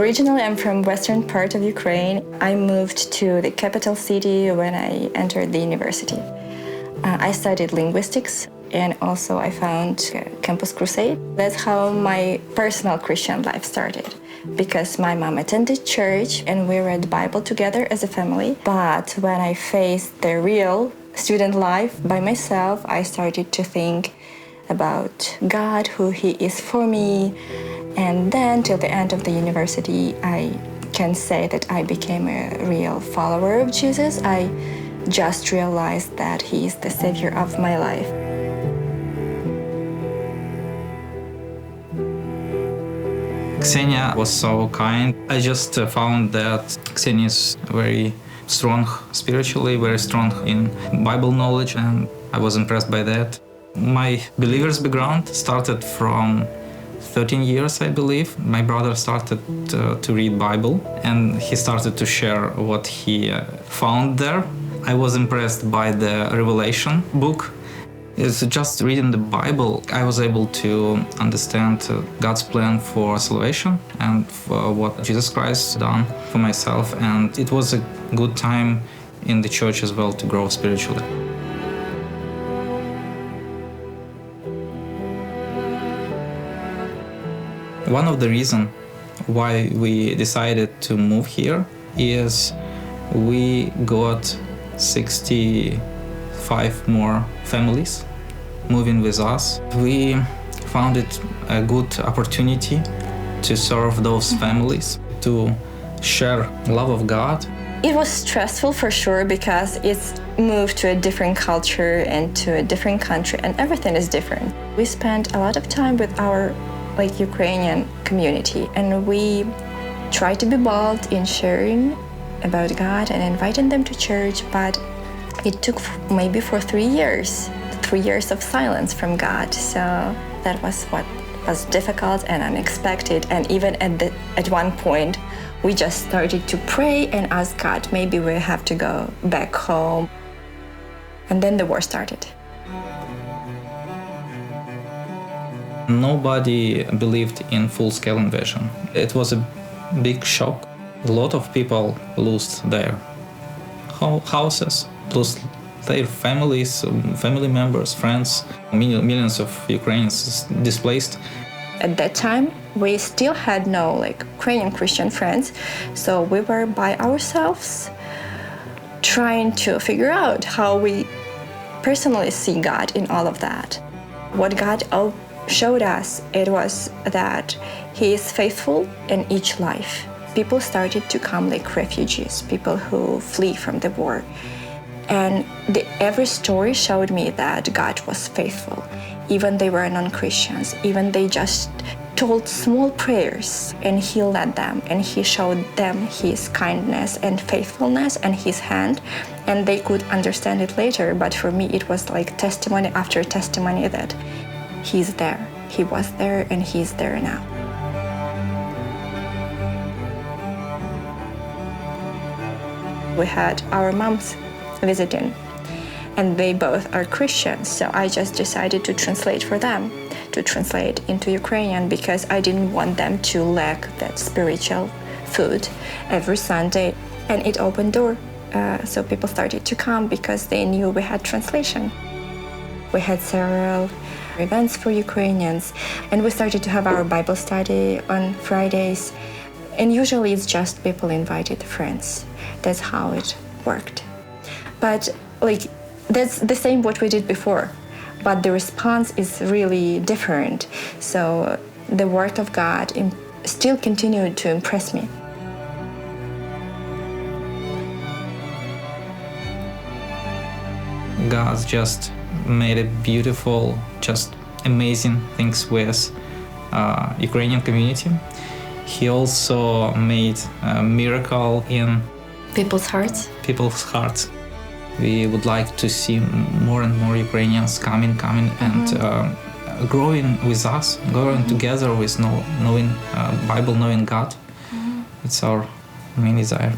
Originally, I'm from western part of Ukraine. I moved to the capital city when I entered the university. I studied linguistics, and also I found Campus Crusade. That's how my personal Christian life started, because my mom attended church and we read the Bible together as a family. But when I faced the real student life by myself, I started to think about God, who He is for me. And then till the end of the university, I can say that I became a real follower of Jesus. I just realized that He is the Savior of my life. Ksenia was so kind. I just found that Ksenia is very strong spiritually, very strong in Bible knowledge, and I was impressed by that. My believer's background started from 13 years, I believe. My brother started to read Bible, and he started to share what he found there. I was impressed by the Revelation book. It's just reading the Bible, I was able to understand God's plan for salvation and for what Jesus Christ done for myself. And it was a good time in the church as well to grow spiritually. One of the reasons why we decided to move here is we got 65 more families moving with us. We found it a good opportunity to serve those families, to share love of God. It was stressful for sure, because it's moved to a different culture and to a different country, and everything is different. We spent a lot of time with our Ukrainian community, and we tried to be bold in sharing about God and inviting them to church, but it took maybe for 3 years. 3 years of silence from God. So that was what was difficult and unexpected. And even at one point, we just started to pray and ask God, maybe we have to go back home. And then the war started. Nobody believed in full-scale invasion. It was a big shock. A lot of people lost their houses, lost their families, family members, friends. Millions of Ukrainians displaced. At that time, we still had no Ukrainian Christian friends, so we were by ourselves trying to figure out how we personally see God in all of that. What God showed us, it was that He is faithful in each life. People started to come like refugees, people who flee from the war. And every story showed me that God was faithful. Even they were non-Christians, even they just told small prayers, and He led them, and He showed them His kindness and faithfulness and His hand, and they could understand it later. But for me, it was like testimony after testimony that He's there, He was there, and He's there now. We had our moms visiting, and they both are Christians, so I just decided to translate for them, to translate into Ukrainian, because I didn't want them to lack that spiritual food every Sunday. And it opened door, so people started to come because they knew we had translation. We had several events for Ukrainians, and we started to have our Bible study on Fridays, and usually it's just people invited friends. That's how it worked. But that's the same what we did before, but the response is really different. So the word of God still continued to impress me. God just made a beautiful, just amazing things with Ukrainian community. He also made a miracle in People's hearts. We would like to see more and more Ukrainians coming and growing with us, growing together with knowing Bible, knowing God. It's our main desire.